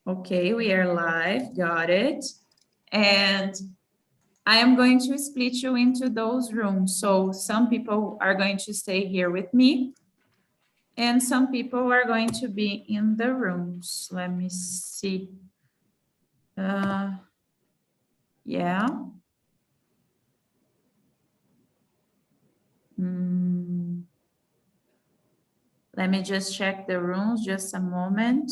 Okay, we are live, got it. And I am going to split you into those rooms. So some people are going to stay here with me and some people are going to be in the rooms. Let me see. Yeah. Let me just check the rooms, just a moment.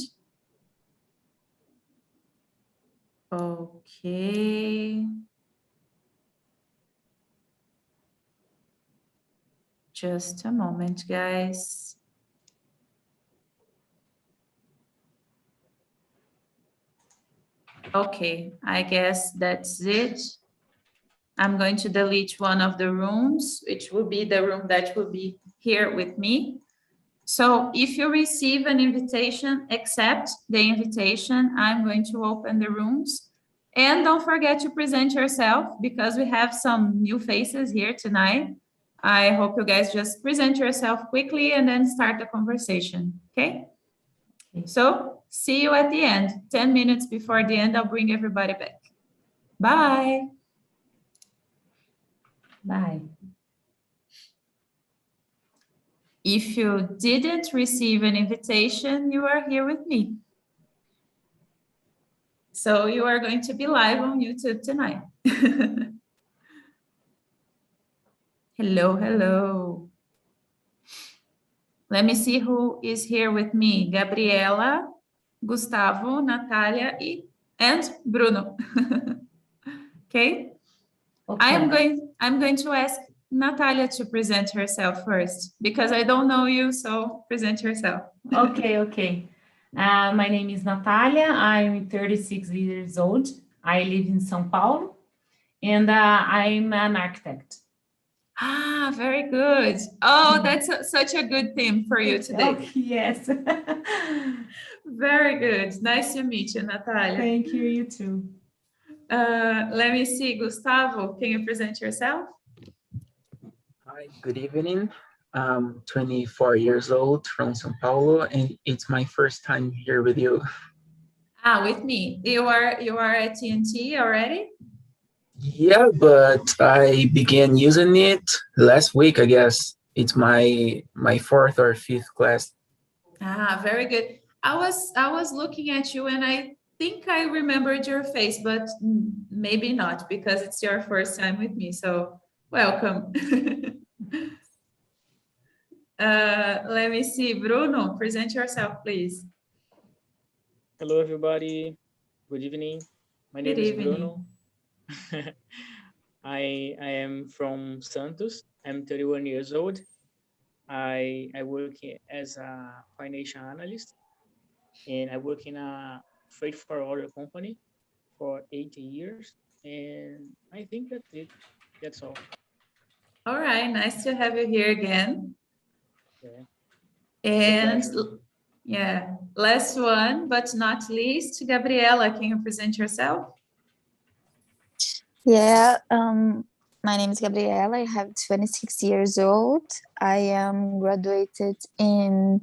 Okay. Just a moment, guys. Okay, I guess that's it. I'm going to delete one of the rooms, which will be the room that will be here with me. So if you receive an invitation, accept the invitation. I'm going to open the rooms. And don't forget to present yourself because we have some new faces here tonight. I hope you guys just present yourself quickly and then start the conversation, okay? So see you at the end. 10 minutes before the end, I'll bring everybody back. Bye. Bye. If you didn't receive an invitation, you are here with me. So you are going to be live on YouTube tonight. Hello, hello. Let me see who is here with me. Gabriela, Gustavo, Natalia, and Bruno. Okay? I'm going to ask Natalia to present herself first because I don't know you, so present yourself. Okay. My name is Natalia. I'm 36 years old. I live in São Paulo, and I'm an architect. Ah, very good. Oh, that's such a good theme for you today. Okay, yes. Very good. Nice to meet you, Natalia. Thank you, you too. Let me see, Gustavo, can you present yourself? Hi, good evening. I'm 24 years old from São Paulo, and it's my first time here with you. Ah, with me. You are at TNT already? Yeah, but I began using it last week, I guess. It's my fourth or fifth class. Ah, very good. I was looking at you and I think I remembered your face, but maybe not because it's your first time with me. So welcome. Let me see, Bruno, present yourself, please. Hello, everybody. Good evening. My name is Bruno. I am from Santos. I'm 31 years old. I work as a financial analyst, and I work in a freight forwarder company for 8 years. And I think that's it. That's all. All right, nice to have you here again. Yeah. And yeah, last one, but not least, Gabriela, can you present yourself? Yeah, my name is Gabriela. I have 26 years old. I am graduated in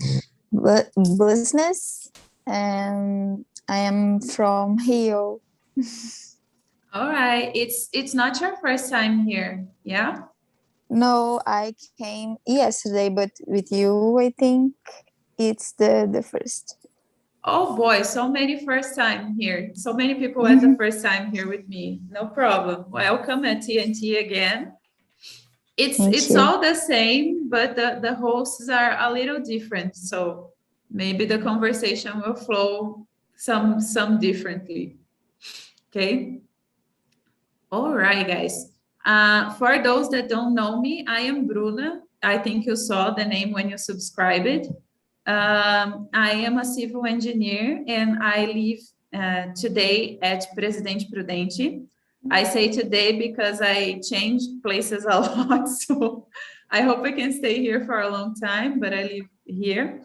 business and I am from Rio. All right, it's not your first time here, yeah? No, I came yesterday, but with you, I think it's the first. Oh boy, so many first time here. So many people at the first time here with me. No problem. Welcome at TNT again. It's all the same, but the hosts are a little different. So maybe the conversation will flow some differently. Okay. All right, guys. For those that don't know me, I am Bruna. I think you saw the name when you subscribed. I am a civil engineer and I live today at Presidente Prudente. I say today because I changed places a lot, so I hope I can stay here for a long time, but I live here.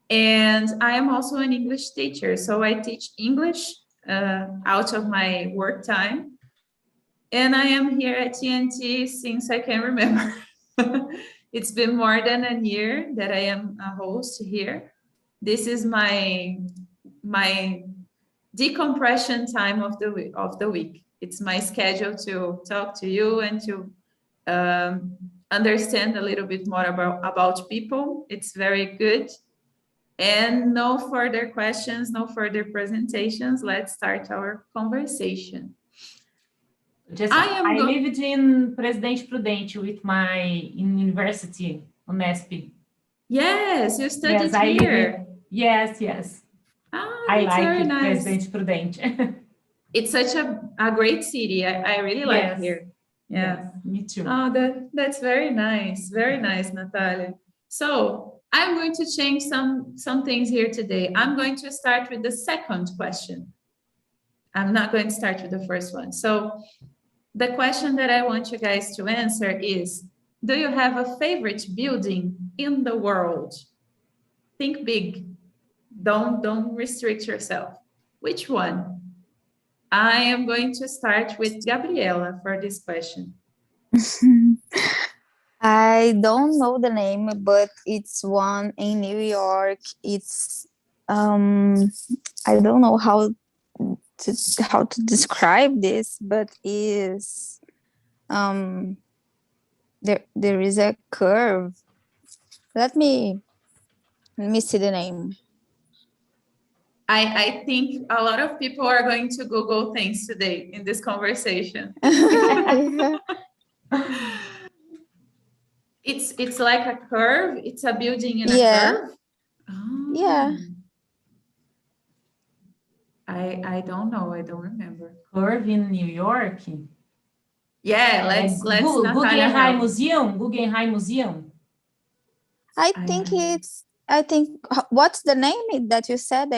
And I am also an English teacher, so I teach English out of my work time. And I am here at TNT since I can remember. It's been more than a year that I am a host here. This is my decompression time of the week. It's my schedule to talk to you and to understand a little bit more about people. It's very good. And no further questions, no further presentations. Let's start our conversation. I lived in Presidente Prudente with in university, Unesp. Yes, you studied here. Yes. I like very nice. Presidente Prudente. It's such a great city. I really like here. Yeah, yes, me too. Oh, that's very nice. Very nice, Natalia. So I'm going to change some things here today. I'm going to start with the second question. I'm not going to start with the first one. So the question that I want you guys to answer is, do you have a favorite building in the world? Think big. Don't restrict yourself. Which one? I am going to start with Gabriela for this question. I don't know the name, but it's one in New York. It's I don't know how to describe this, but is there is a curve. Let me see the name. I think a lot of people are going to Google things today in this conversation. It's like a curve. It's a building in a curve. Oh. Yeah. I don't know. I don't remember. Curve in New York. Yeah, let's Guggenheim Museum. Guggenheim Museum. I think what's the name that you said?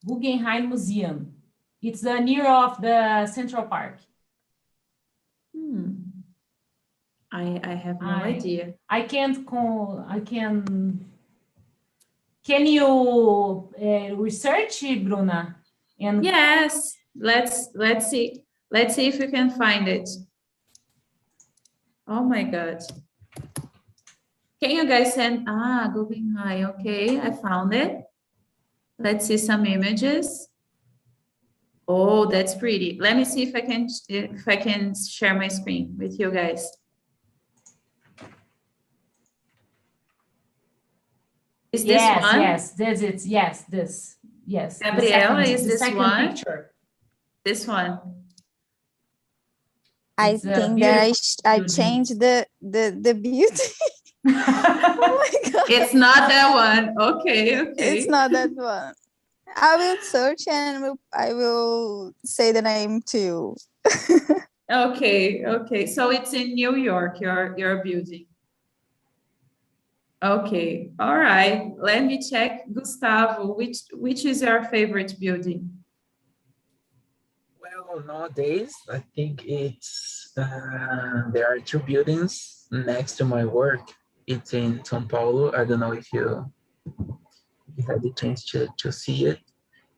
Guggenheim Museum. It's near of the Central Park. I have no idea. Can you research, Bruna? Yes, let's see if we can find it. Oh my God. Can you guys send Guggenheim? Okay, I found it. Let's see some images. Oh, that's pretty. Let me see if I can share my screen with you guys. Is this one? Yes, that's it. Yes, this. Yes. Gabriela, is this one? Picture. This one. I think that I changed the beauty. Oh my God. It's not that one. Okay. It's not that one. I will search and I will say the name too. Okay. So it's in New York, your building. Okay. All right. Let me check. Gustavo, which is your favorite building? Well, nowadays, I think it's, there are two buildings next to my work. It's in São Paulo. I don't know if you had the chance to see it.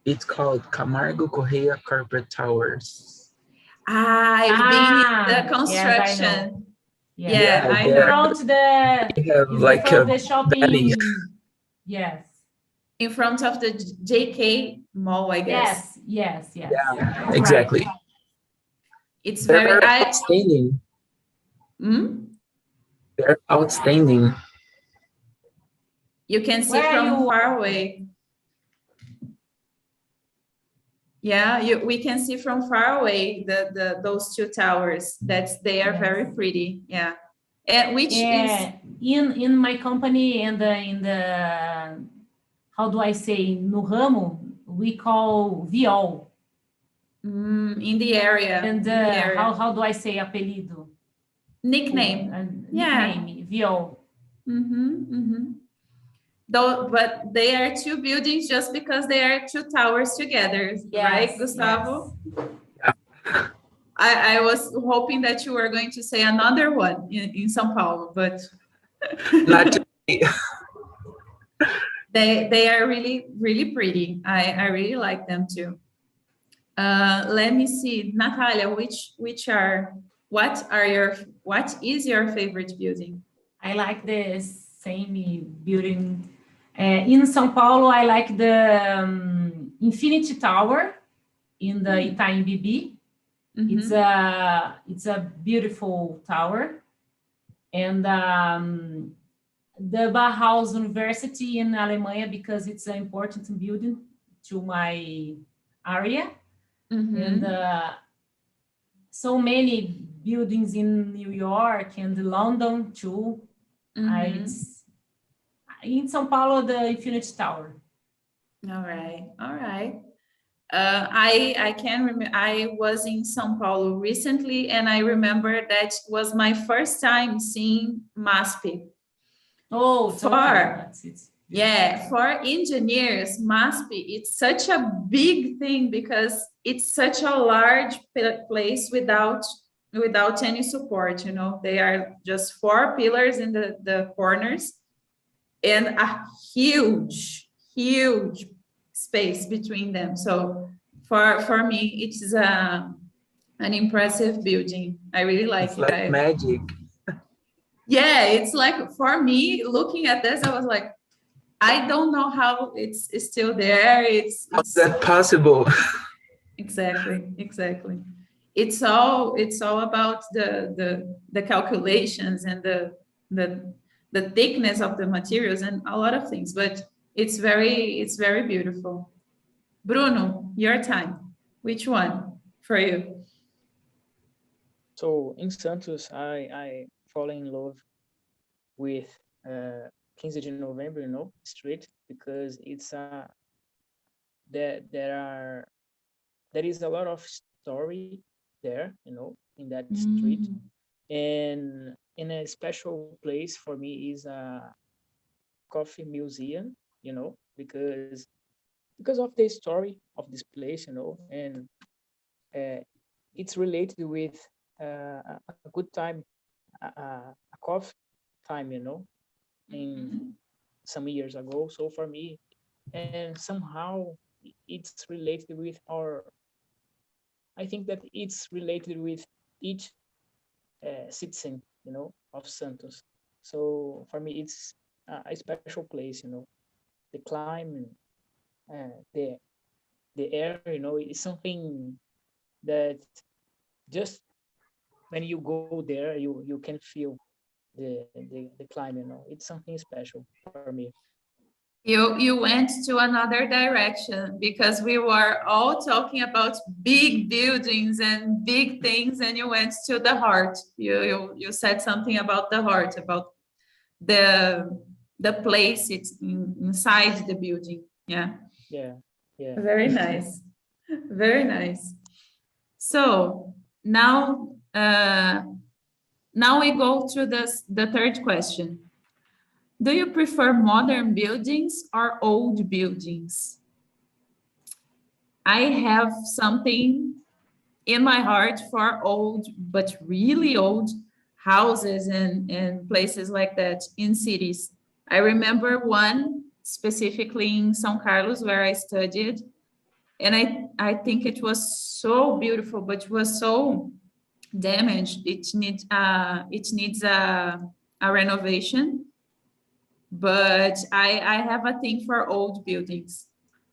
It's called Camargo Correia Corporate Towers. I've been in the construction. Yes, I know. The shopping. Yes. In front of the JK Mall, I guess. Yes. Yeah, exactly. Right. It's They're outstanding. They're outstanding. You can see from far away. Yeah, we can see from far away those two towers. They are very pretty. Yeah, and which is in my company and in the how do I say no ramo we call viol. In the area. And how do I say apelido? Nickname. Nickname viol. Though, but they are two buildings just because they are two towers together, right, Gustavo? Yes. I was hoping that you were going to say another one in São Paulo, but not today. They are really, really pretty. I really like them too. Let me see, Natalia, what is your favorite building? I like the same building In São Paulo, I like the Infinity Tower in the Itaim Bibi. It's a beautiful tower. And the Bauhaus University in Alemanha, because it's an important building to my area. And so many buildings in New York and London too. In São Paulo, the Infinity Tower. All right. I can remember, I was in São Paulo recently, and I remember that was my first time seeing MASP. Oh, for engineers, MASP, it's such a big thing because it's such a large place without any support. You know, they are just 4 pillars in the corners and a huge space between them. So for me, it is an impressive building. I really like it's it. Like magic. Yeah, it's like, for me, looking at this, I was like, I don't know how it's still there. How's that possible? Exactly. It's all about the calculations and the thickness of the materials and a lot of things, but it's very beautiful. Bruno, your time. Which one for you? So in Santos, I fall in love with 15 de November, street, because it's there is a lot of story there, in that street. And in a special place for me is a coffee museum, because of the story of this place, and it's related with a good time, a coffee time, in some years ago. So for me, and somehow it's related with I think that it's related with each citizen, of Santos. So for me, it's a special place, the climate, the air, is something that just when you go there, you can feel the climate, it's something special for me. You went to another direction because we were all talking about big buildings and big things, and you went to the heart. You said something about the heart, about the place it's inside the building. Yeah. Very nice. So now we go to the third question. Do you prefer modern buildings or old buildings? I have something in my heart for old, but really old houses and places like that in cities. I remember one specifically in São Carlos where I studied, and I think it was so beautiful, but it was so damaged. It needs a renovation. But I have a thing for old buildings.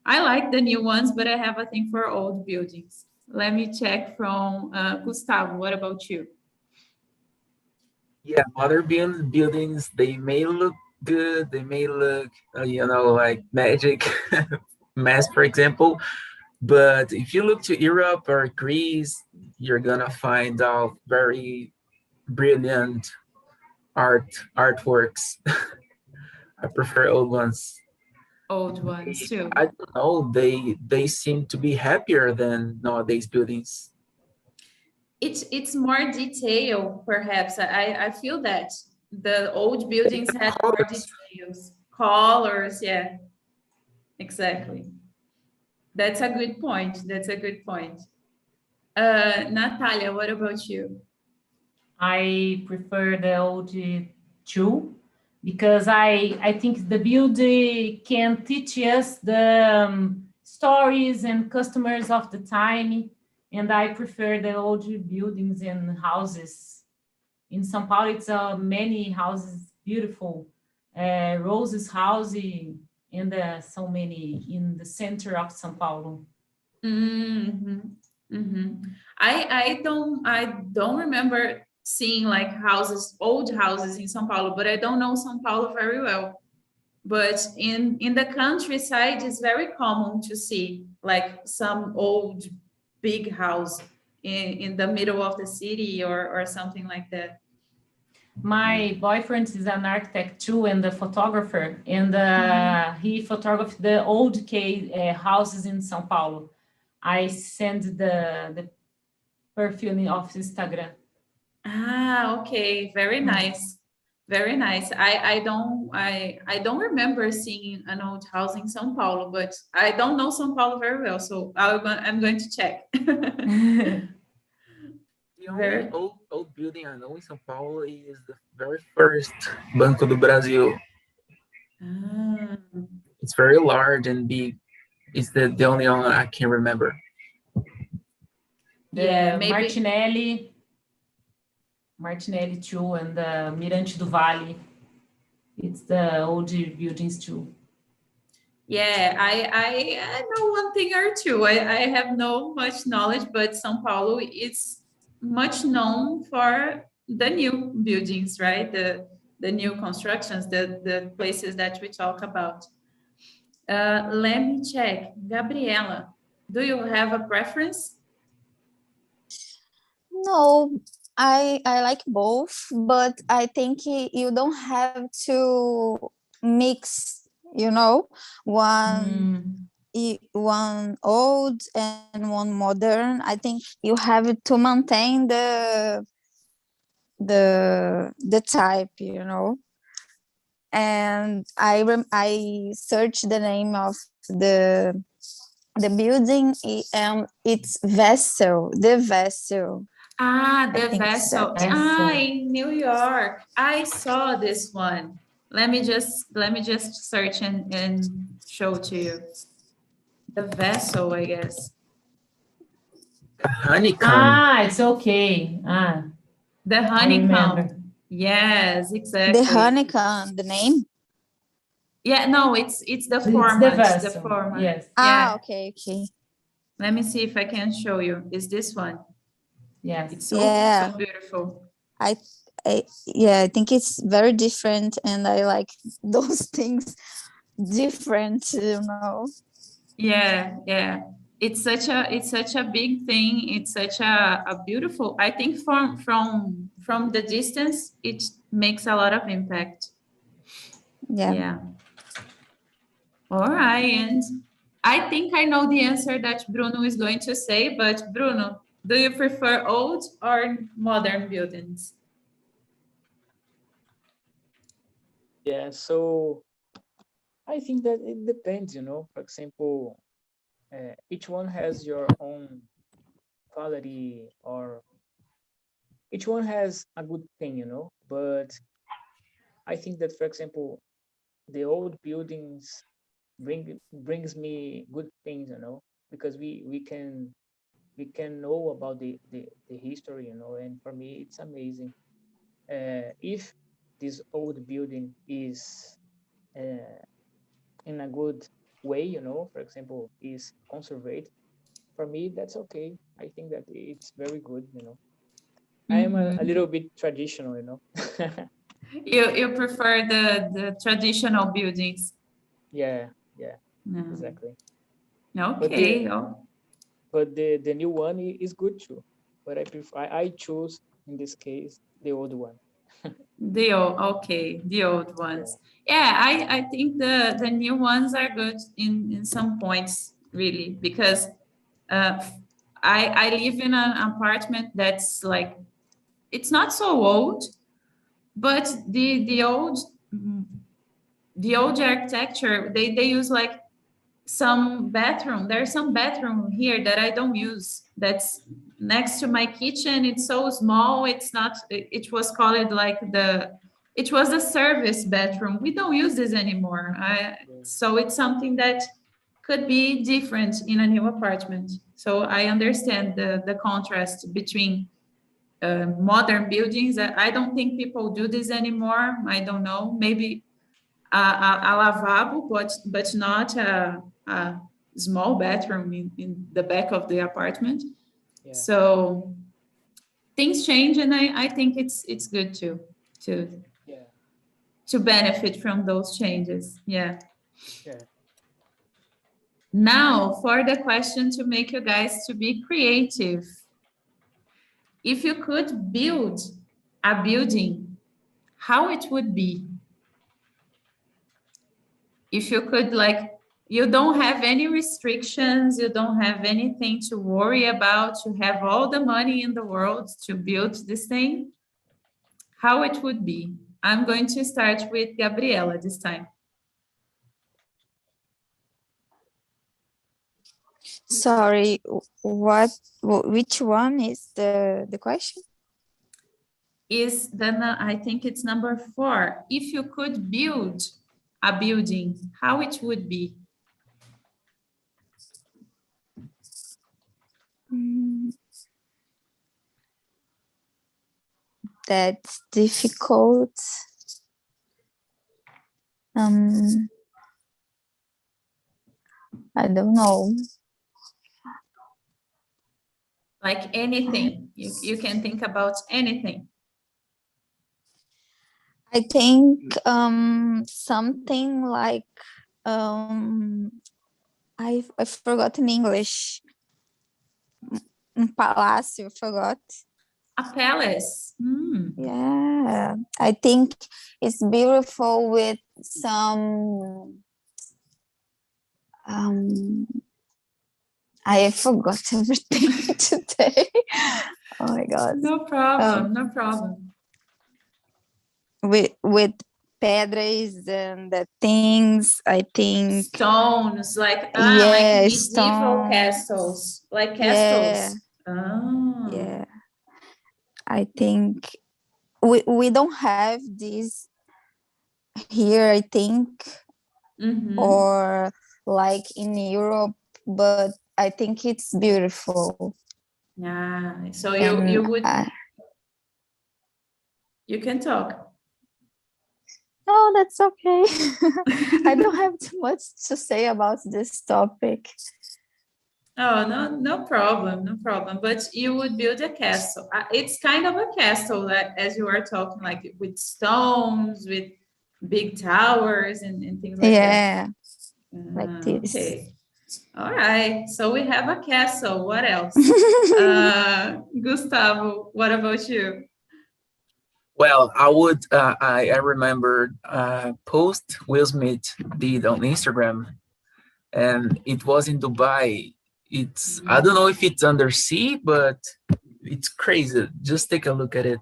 I like the new ones, but I have a thing for old buildings. Let me check from Gustavo. What about you? Yeah, modern buildings, they may look good. They may look, like magic, mass, for example. But if you look to Europe or Greece, you're gonna find out very brilliant artworks. I prefer old ones. Old ones too. I don't know. They seem to be happier than nowadays buildings. It's more detail, perhaps. I feel that the old buildings had more details, colors. Yeah, exactly. That's a good point. Natalia, what about you? I prefer the old too, because I think the building can teach us the stories and customers of the time, and I prefer the old buildings and houses. In São Paulo, it's many houses, beautiful. Rose's house, and so many in the center of São Paulo. I don't remember seeing like old houses in São Paulo, but I don't know São Paulo very well. But in the countryside, it's very common to see like some old big house in the middle of the city or something like that. My boyfriend is an architect too and a photographer, and he photographed the old houses in São Paulo. I send the perfume of Instagram. Okay, very nice, very nice. I don't remember seeing an old house in São Paulo, but I don't know São Paulo very well, so I'm going to check. The only old building I know in São Paulo is the very first Banco do Brasil. It's very large and big. It's the only one I can remember. Yeah, maybe Martinelli too, and the Mirante do Vale. It's the old buildings too. Yeah, I know one thing or two. I have no much knowledge, but São Paulo is much known for the new buildings, right? The new constructions, the places that we talk about. Let me check. Gabriela, do you have a preference? No, I like both, but I think you don't have to mix, one old and one modern. I think you have to maintain the type, And I searched the name of the building, and it's Vessel, the Vessel. The Vessel. So. In New York. I saw this one. Let me just search and show to you. The Vessel, I guess. Honeycomb. It's okay. The honeycomb. Yes, exactly. The honeycomb, the name? Yeah, no, it's the format. It's the format. Yes. Yeah. Okay. Let me see if I can show you. Is this one? Yes. It's so beautiful. I think it's very different, and I like those things different, Yeah. It's such a big thing. It's such a beautiful. I think from the distance, it makes a lot of impact. Yeah. All right, and I think I know the answer that Bruno is going to say, but Bruno, do you prefer old or modern buildings? Yeah, so I think that it depends, For example, each one has your own quality, or each one has a good thing, But I think that, for example, the old buildings brings me good things, because we can know about the history, and for me it's amazing. If this old building is in a good way, for example, is conserved, for me that's okay. I think that it's very good, I am a little bit traditional, You prefer the traditional buildings? Yeah, exactly. Okay. But the new one is good too. But I choose in this case the old one. The old ones. Yeah, I think the new ones are good in some points, really, because I live in an apartment that's like, it's not so old, but the old architecture, they use like some bathroom. There's some bathroom here that I don't use. That's next to my kitchen. It's so small. It's not. It was called like it was the service bathroom. We don't use this anymore. So it's something that could be different in a new apartment. So I understand the contrast between modern buildings. I don't think people do this anymore. I don't know. Maybe a lavabo, but not a small bathroom in the back of the apartment. Yeah. So things change, and I think it's good to benefit from those changes. Yeah. Now for the question to make you guys to be creative. If you could build a building, how it would be? If you could, like, you don't have any restrictions, you don't have anything to worry about, you have all the money in the world to build this thing, how it would be? I'm going to start with Gabriela this time. Sorry, which one is the question? Is then I think it's number 4. If you could build a building, how it would be? That's difficult. I don't know. Like anything, you can think about anything. I think something like I forgot in English. Palácio, forgot. A palace. Yeah, I think it's beautiful with some. I forgot everything today. Oh my God. No problem, no problem. With pedras and the things, I think. Stones, like yeah, like medieval castles, like castles. Yeah. Oh. Yeah. I think we don't have this here, I think, or like in Europe, but I think it's beautiful. Yeah, so you would you can talk. Oh, that's okay. I don't have too much to say about this topic. Oh, no problem, no problem. But you would build a castle. It's kind of a castle, as you are talking, like with stones, with big towers and things like that. Like this. Okay. All right. So we have a castle. What else? Gustavo, what about you? Well, I would. I remember post Will Smith did on Instagram, and it was in Dubai. It's I don't know if it's under sea, but it's crazy. Just take a look at it.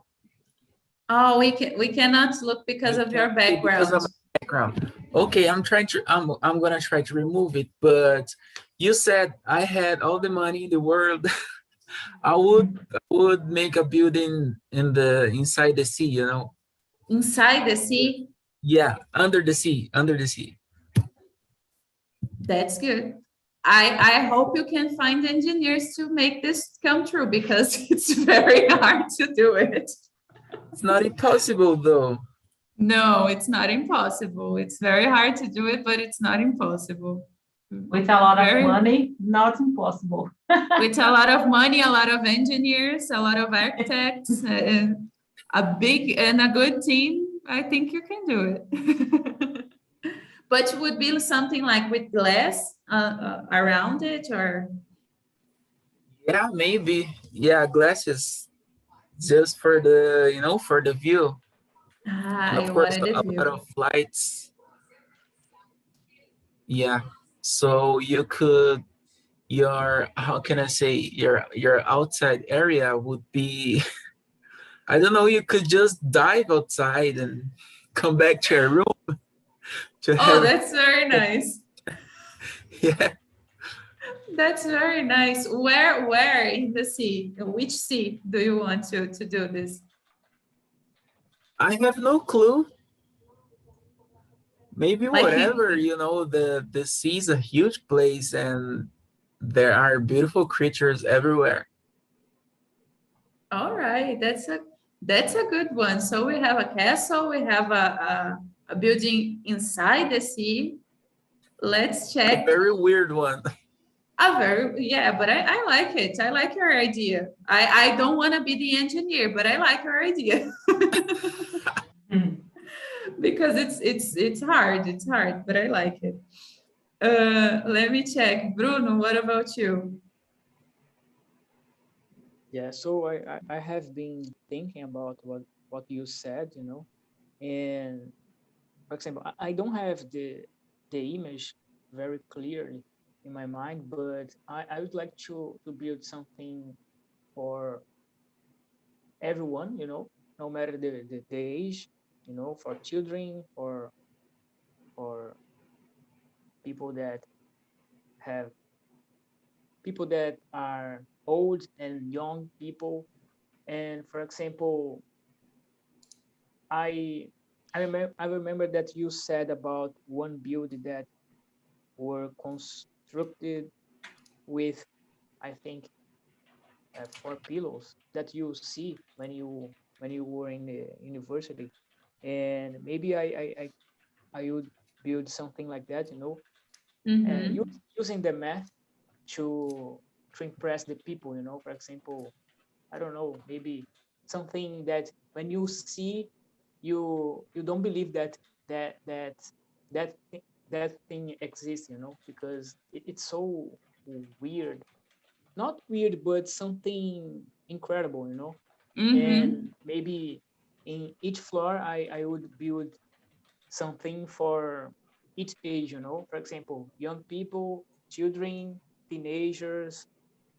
Oh, we cannot look because of your background. Because of my background. Okay, I'm gonna try to remove it. But you said I had all the money in the world. I would make a building inside the sea, you know. Inside the sea? Yeah, under the sea. That's good. I hope you can find engineers to make this come true, because it's very hard to do it. It's not impossible though. No, it's not impossible. It's very hard to do it, but it's not impossible. With a lot of money, not impossible. With a lot of money, a lot of engineers, a lot of architects, and a big and a good team, I think you can do it. But would be something like with glass around it, or? Yeah, maybe. Yeah, glasses just for the, for the view. And of course, a lot of lights. Yeah. So you could, how can I say, your outside area would be, I don't know, you could just dive outside and come back to your room. That's very nice. Yeah. That's very nice. Where in the sea? Which sea do you want to do this? I have no clue. Maybe whatever, the sea is a huge place and there are beautiful creatures everywhere. All right, that's a good one. So we have a castle, we have a a building inside the sea. Let's check. A very weird one. Yeah, but I like it. I like your idea. I don't want to be the engineer, but I like your idea. Because it's hard. It's hard, but I like it. Let me check. Bruno, what about you? Yeah, so I have been thinking about what you said, and for example, I don't have the image very clearly in my mind, but I would like to build something for everyone, no matter the age, for children, for people that have people that are old and young people. And for example, I I remember that you said about one building that were constructed with, I think, 4 pillows that you see when you were in the university, and maybe I would build something like that, using the math to impress the people, For example, I don't know, maybe something that when you see, you don't believe that that that that thing exists, because it's so weird. Not weird, but something incredible, Mm-hmm. And maybe in each floor, I would build something for each age, For example, young people, children, teenagers,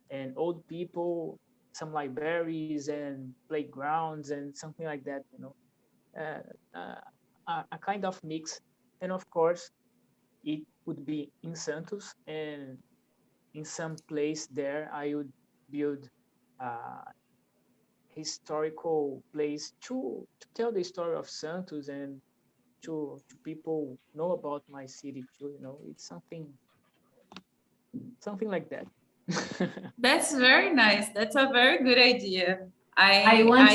and old people, some libraries and playgrounds and something like that, uh, uh, a kind of mix. And of course, it would be in Santos, and in some place there, I would build a historical place to tell the story of Santos and to people know about my city too. It's something like that. That's very nice. That's a very good idea. I want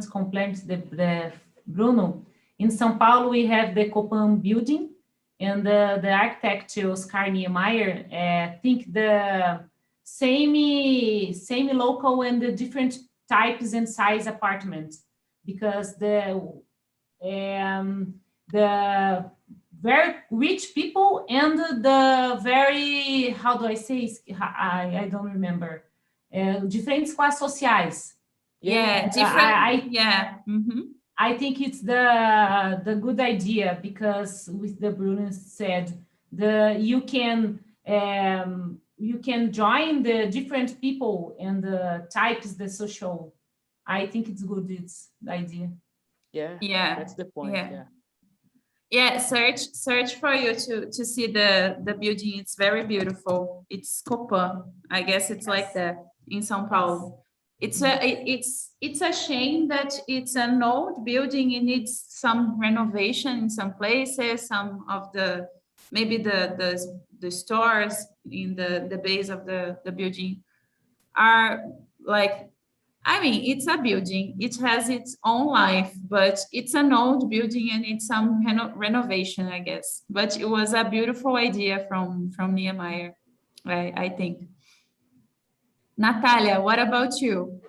to compliment the Bruno. In São Paulo, we have the Copan building, and the architect Oscar Niemeyer think the same local and the different types and size apartments, because the very rich people and the very, how do I say, I don't remember, diferentes classes sociais. Yeah, different. Yeah. Mm-hmm. I think it's the good idea, because with the Bruno said, you can join the different people and the types, the social. I think it's good. It's the idea. Yeah, That's the point. Yeah, search for you to see the building. It's very beautiful. It's Copan. I guess it's like that in São Paulo. It's a shame that it's an old building. It needs some renovation in some places. Some of maybe the stores in the base of the building are like, I mean, it's a building. It has its own life, but it's an old building and it's some renovation, I guess. But it was a beautiful idea from Niemeyer, I think. Natalia, what about you?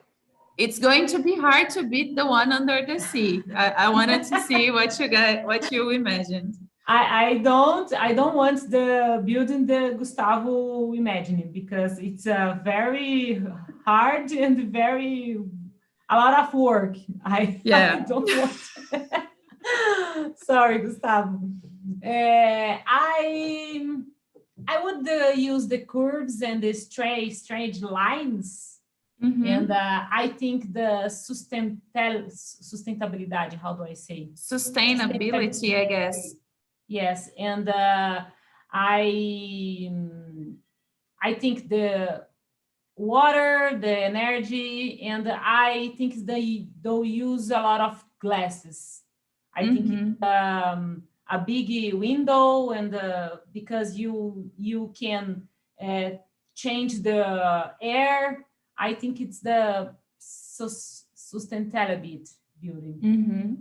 It's going to be hard to beat the one under the sea. I wanted to see what you imagined. I don't want the building the Gustavo imagining, because it's very hard and a lot of work. I don't want. Sorry, Gustavo. I would use the curves and the straight lines. Mm-hmm. And I think the sustainability, how do I say? Sustainability, I guess. Yes, and I think the water, the energy, and I think they'll use a lot of glasses. I think it's, a big window, and because you can change the air. I think it's the sustainability building. Mm-hmm.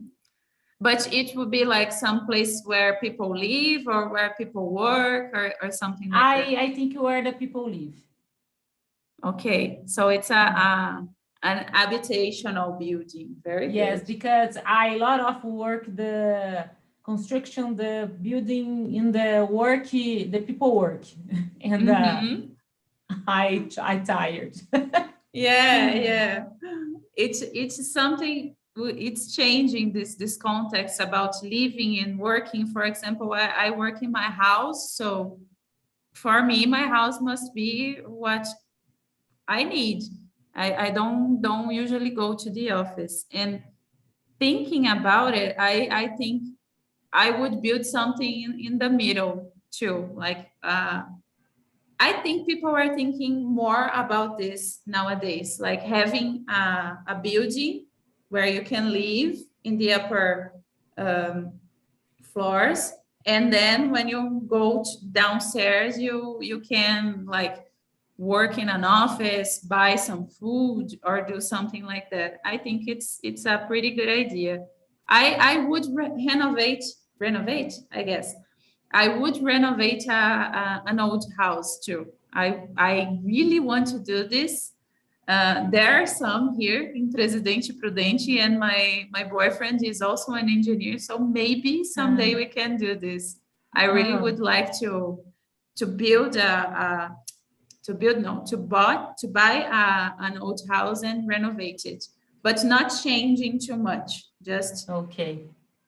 But it would be like some place where people live or where people work or something like that. I think where the people live. Okay, so it's an habitational building. Very good. Yes, because I lot of work the construction, the building in the work, the people work, and I tired. Yeah. It's something. It's changing this context about living and working. For example, I work in my house, so for me, my house must be what I need. I don't usually go to the office. And thinking about it, I think I would build something in the middle too. Like I think people are thinking more about this nowadays, like having a building where you can live in the upper floors, and then when you go downstairs, you can like work in an office, buy some food, or do something like that. I think it's a pretty good idea. I would renovate, I guess. I would renovate an old house too. I really want to do this. There are some here in Presidente Prudente, and my boyfriend is also an engineer, so maybe someday we can do this. I really would like to build to buy an old house and renovate it, but not changing too much. Just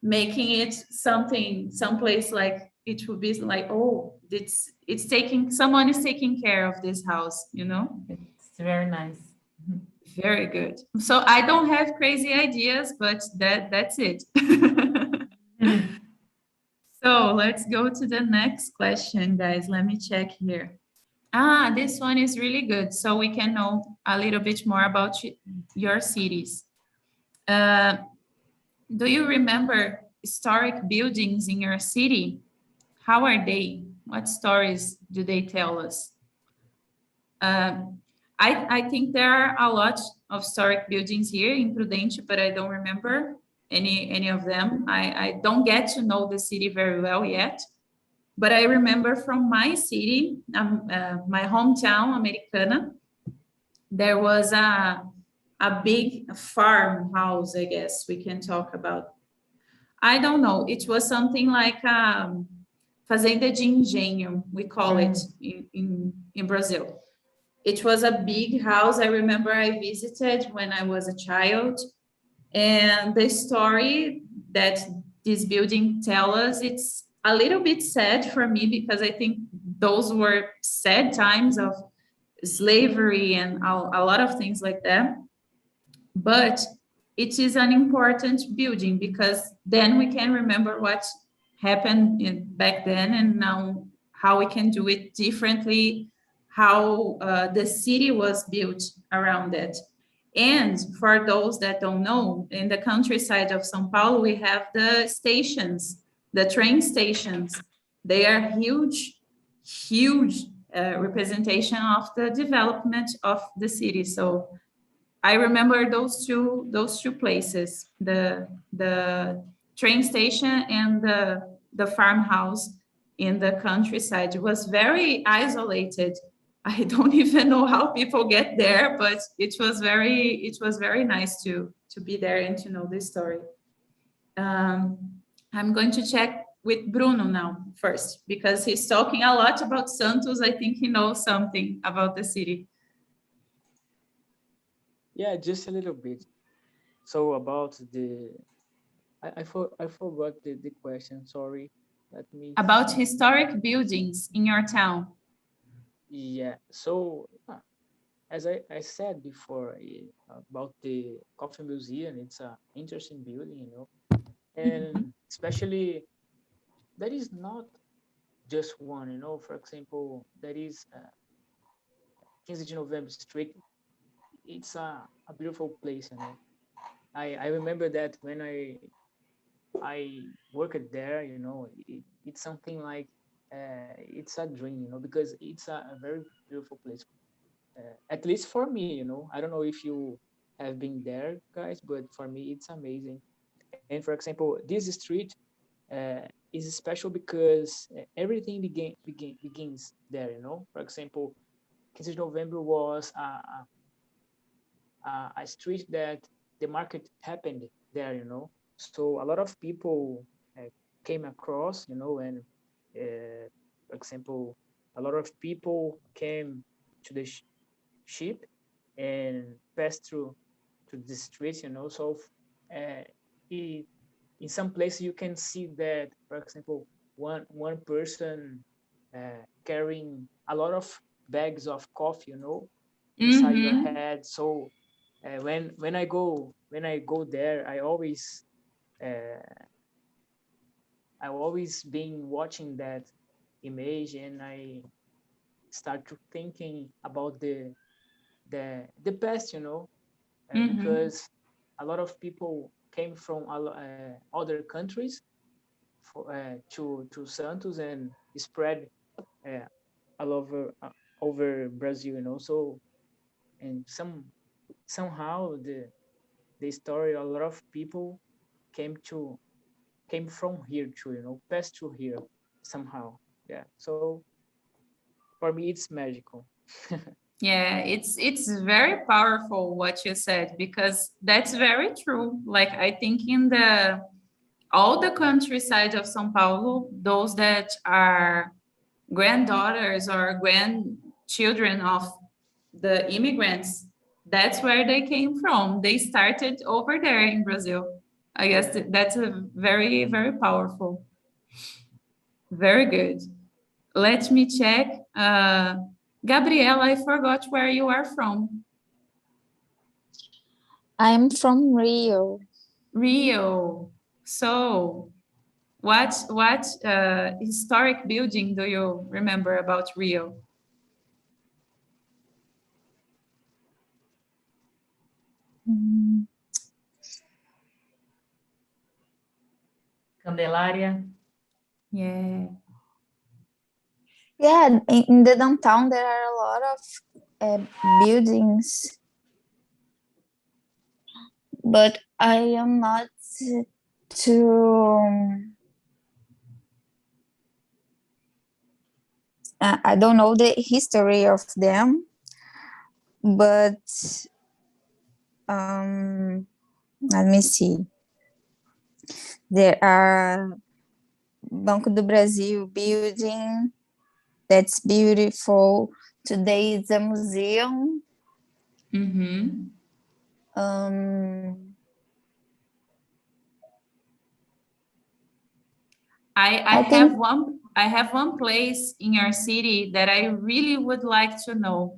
making it someplace like it would be like, oh, it's taking, someone is taking care of this house, you know. It's very nice. Very good. So I don't have crazy ideas, but that's it. So let's go to the next question, guys. Let me check here. This one is really good, so we can know a little bit more about your cities. Do you remember historic buildings in your city? How are they? What stories do they tell us? I think there are a lot of historic buildings here in Prudente, but I don't remember any of them. I don't get to know the city very well yet. But I remember from my city, my hometown, Americana, there was a big farmhouse, I guess we can talk about. I don't know. It was something like Fazenda de Engenho, we call it in Brazil. It was a big house. I remember I visited when I was a child. And the story that this building tells us, it's a little bit sad for me because I think those were sad times of slavery and a lot of things like that. But it is an important building because then we can remember what happened back then and now how we can do it differently, how the city was built around it. And for those that don't know, in the countryside of São Paulo, we have the stations, the train stations. They are huge representation of the development of the city. So I remember those two places, the train station and the farmhouse in the countryside. It was very isolated. I don't even know how people get there, but it was very nice to be there and to know this story. I'm going to check with Bruno now first, because he's talking a lot about Santos. I think he knows something about the city. Yeah, just a little bit. So about I forgot the question. Sorry. Let me. About historic buildings in your town. Yeah. So as I said before about the coffee museum, it's an interesting building, you know, and especially there is not just one, you know. For example, there is 15 de November Street. It's a beautiful place, you know. I remember that when I worked there, you know, it's something like it's a dream, you know, because it's a very beautiful place. At least for me, you know. I don't know if you have been there, guys, but for me, it's amazing. And for example, this street is special because everything begins there, you know. For example, 15 November was a street that the market happened there, you know. So a lot of people came across, you know, and for example, a lot of people came to the ship and passed through to the street, you know. So in some places you can see that, for example, one person carrying a lot of bags of coffee, you know, inside your head. So when I go there, I always been watching that image, and I start to thinking about the past, you know, because a lot of people came from other countries to Santos and spread all over Brazil, you know. So and somehow the story, a lot of people came from here too, you know, passed through here somehow. Yeah. So for me, it's magical. Yeah, it's very powerful what you said, because that's very true. Like, I think in all the countryside of São Paulo, those that are granddaughters or grandchildren of the immigrants, that's where they came from. They started over there in Brazil. I guess that's a very, very powerful. Very good. Let me check. Gabriela, I forgot where you are from. I'm from Rio. Rio. So, what historic building do you remember about Rio? Candelaria. Yeah. Yeah, in the downtown there are a lot of buildings, but I am not too. I don't know the history of them, but let me see. There are Banco do Brasil building that's beautiful. Today it's a museum. I have one place in your city that I really would like to know,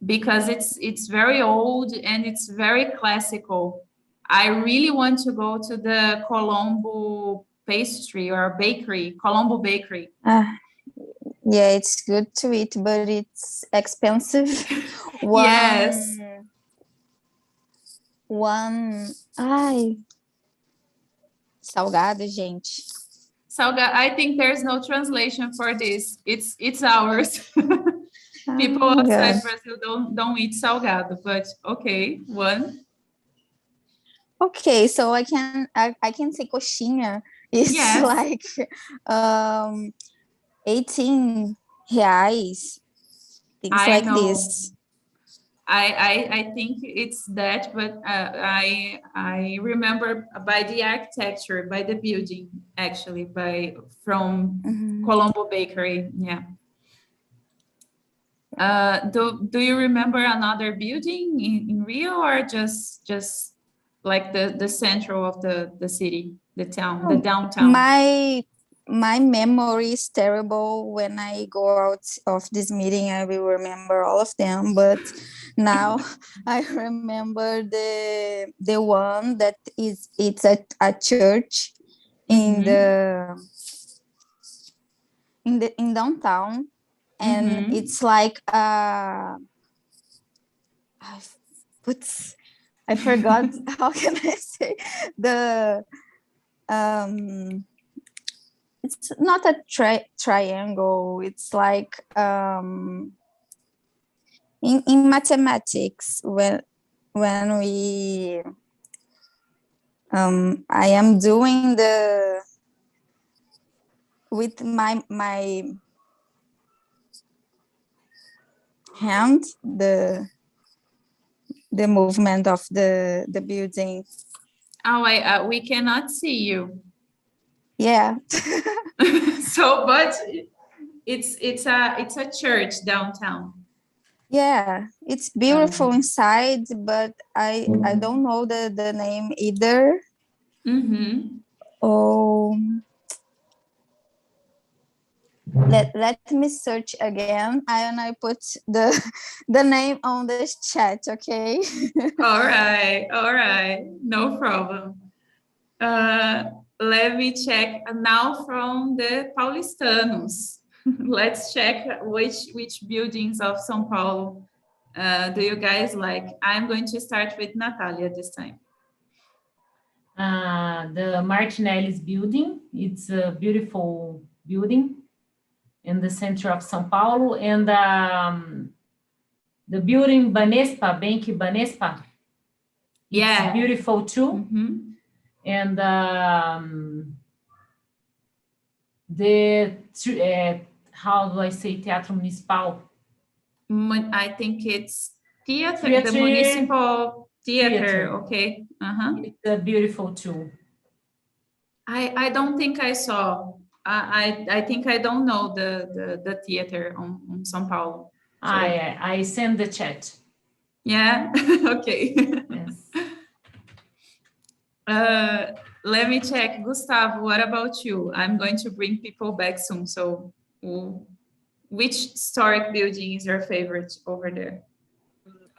because it's very old and it's very classical. I really want to go to the Colombo pastry or bakery, Colombo Bakery. Yeah, it's good to eat, but it's expensive. Yes. Salgado, gente. Salgado. I think there's no translation for this. It's ours. People outside Brazil don't eat salgado, but okay, one. Okay, so I can say coxinha. It's like 18 reais. Things like this. I think it's that, but I remember by the architecture, by the building, actually, from Colombo Bakery. Yeah. Do you remember another building in Rio, or just like the central of the city, the town, the downtown? My memory is terrible. When I go out of this meeting, I will remember all of them. But now I remember the one that it's a church in downtown, and it's like I forgot how can I say it's not a triangle. It's like in mathematics when we I am doing with my hand the movement of the building. Oh, we cannot see you. Yeah. So, but it's a church downtown. Yeah, it's beautiful inside, but I don't know the name either. Mm-hmm. Oh, let me search again, and I put the name on the chat. Okay. All right, no problem. Let me check now from the Paulistanos. Let's check which buildings of São Paulo do you guys like. I'm going to start with Natalia this time. The Martinelli's building. It's a beautiful building in the center of São Paulo, and the building Banespa, Bank Banespa. Yeah, it's beautiful too. Mm-hmm. And how do I say Teatro Municipal? I think it's theater, the municipal theater. Okay. It's beautiful too. I don't think I saw. I think I don't know the theater on São Paulo. So. I send the chat. Yeah. Okay. Yes. Let me check. Gustavo, what about you? I'm going to bring people back soon. So which historic building is your favorite over there?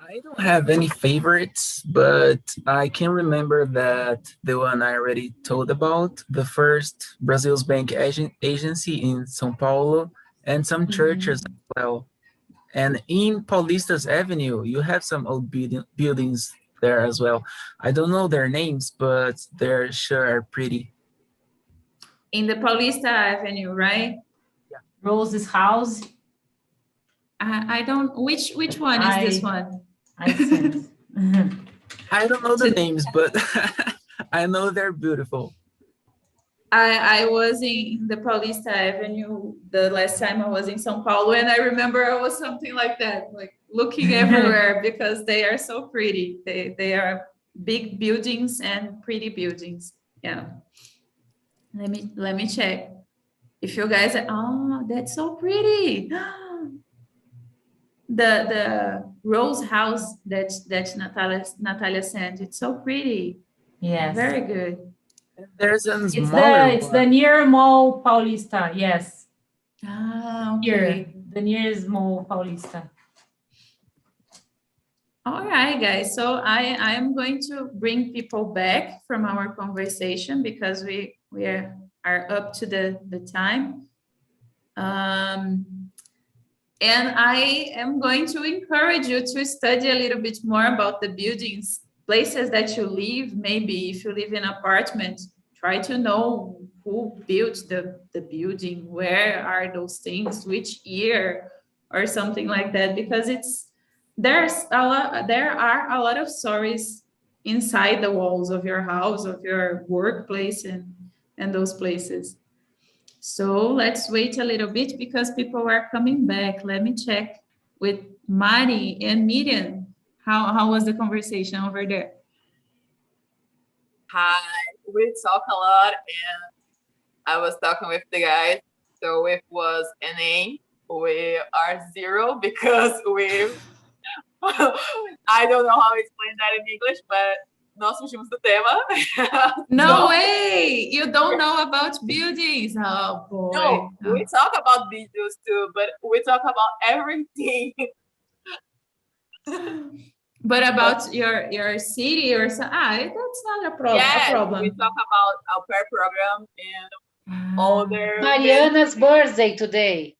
I don't have any favorites, but I can remember that the one I already told about, the first Brazil's Bank agency in São Paulo, and some churches as well. And in Paulista's Avenue, you have some old buildings there as well. I don't know their names, but they're sure pretty. In the Paulista Avenue, right? Yeah. Rose's house. I don't. Which one is this one? I sent. I don't know the names, but I know they're beautiful. I was in the Paulista Avenue the last time I was in São Paulo, and I remember I was something like that, like looking everywhere because they are so pretty. They are big buildings and pretty buildings. Yeah. Let me check. If you guys are, oh, that's so pretty. The rose house that Natalia sent, it's so pretty. Yes. Very good. There's a smaller it's the near Mall Paulista, yes. Okay. Here, the nearest Mall Paulista. All right, guys. So I am going to bring people back from our conversation because we are up to the time. And I am going to encourage you to study a little bit more about the buildings, places that you live. Maybe if you live in an apartment, try to know who built the building, where are those things, which year, or something like that, because there are a lot of stories inside the walls of your house, of your workplace, and those places. So let's wait a little bit because people are coming back. Let me check with Mari and Miriam. How was the conversation over there? Hi, we talk a lot, and I was talking with the guys. So it was NA. We are 0 because I don't know how to explain that in English, but nós fugimos do tema. No way! You don't know about buildings. Oh, boy. No, we talk about buildings too, but we talk about everything. But about your city or so, that's not a problem. Yes, a problem. We talk about our pair program and all their... Mariana's birthday today.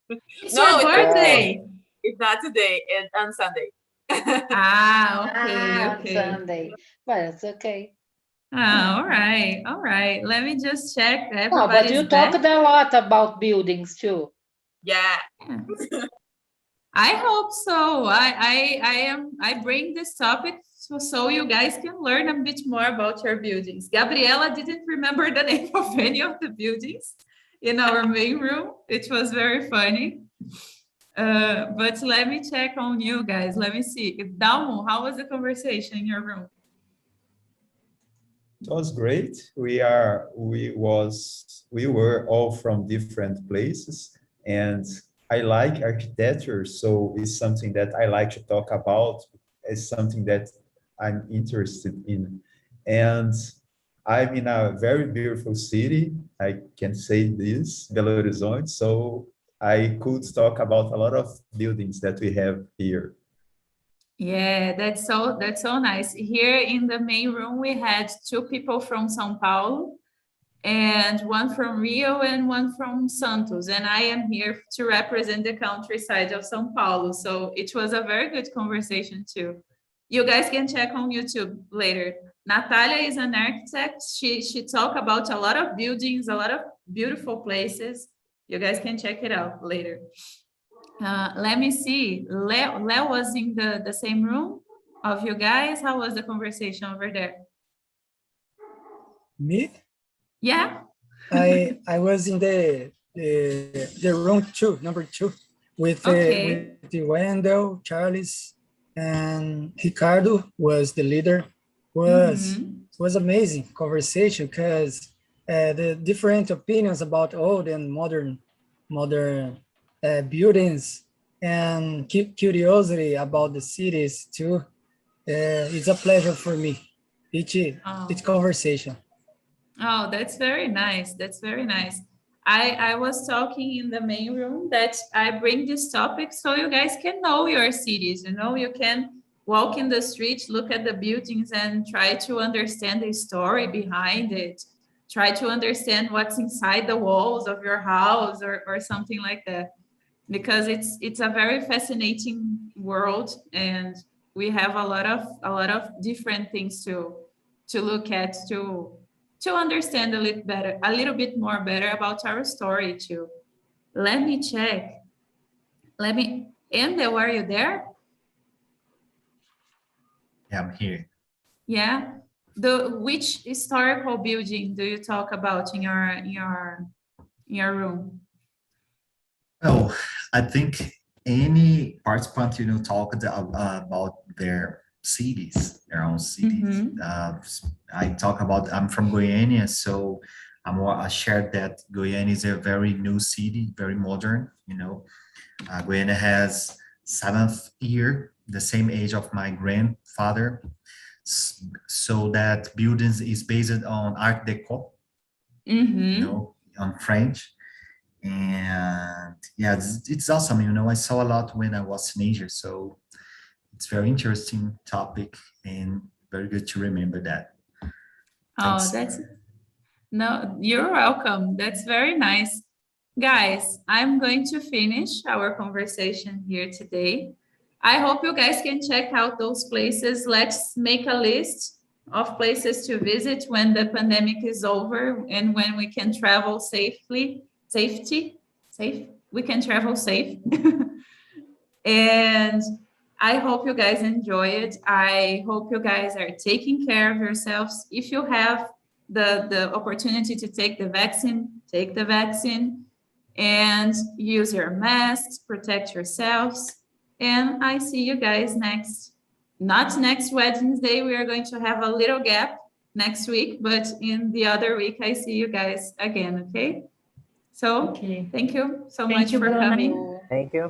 It's your birthday. It's not today, it's on Sunday. Okay. On Sunday. Well, it's okay. All right. Let me just check. No, but you talked a lot about buildings too. Yeah. I hope so. I bring this topic so you guys can learn a bit more about your buildings. Gabriela didn't remember the name of any of the buildings in our main room. It was very funny. But let me check on you guys. Let me see. Dalmo, how was the conversation in your room? It was great. We were all from different places, and I like architecture, so it's something that I like to talk about. It's something that I'm interested in, and I'm in a very beautiful city. I can say this, Belo Horizonte. So I could talk about a lot of buildings that we have here. Yeah, that's so nice. Here in the main room, we had 2 people from São Paulo, and 1 from Rio and 1 from Santos. And I am here to represent the countryside of São Paulo. So it was a very good conversation too. You guys can check on YouTube later. Natalia is an architect. She talked about a lot of buildings, a lot of beautiful places. You guys can check it out later. Let me see. Leo was in the same room of you guys. How was the conversation over there? Me? Yeah. I was in the room 2, number 2, with Wendell, Charles, and Ricardo was the leader. Was amazing conversation because the different opinions about old and modern buildings and curiosity about the cities too. It's a pleasure for me each conversation. Oh, that's very nice. That's very nice. I was talking in the main room that I bring this topic so you guys can know your cities. You know, you can walk in the street, look at the buildings and try to understand the story behind it. Try to understand what's inside the walls of your house or something like that. Because it's a very fascinating world, and we have a lot of different things to look at to understand a little bit more better about our story too. Let me check. Ende, are you there? Yeah, I'm here. Yeah. Which historical building do you talk about in your room? Oh, I think any participant, talked about their cities, their own cities. I talk about, I'm from Goiânia, so I shared that Goiânia is a very new city, very modern, Goiânia has 7th year, the same age of my grandfather. So that buildings is based on Art Deco, on French. And yeah, it's awesome. I saw a lot when I was a teenager, so it's very interesting topic and very good to remember that. Thanks. No, you're welcome. That's very nice. Guys, I'm going to finish our conversation here today. I hope you guys can check out those places. Let's make a list of places to visit when the pandemic is over and when we can travel safely. We can travel safe. And I hope you guys enjoy it. I hope you guys are taking care of yourselves. If you have the opportunity to take the vaccine, take the vaccine and use your masks, protect yourselves. And I see you guys not next Wednesday. We are going to have a little gap next week, but in the other week, I see you guys again, okay? So thank you so much for coming. Thank you.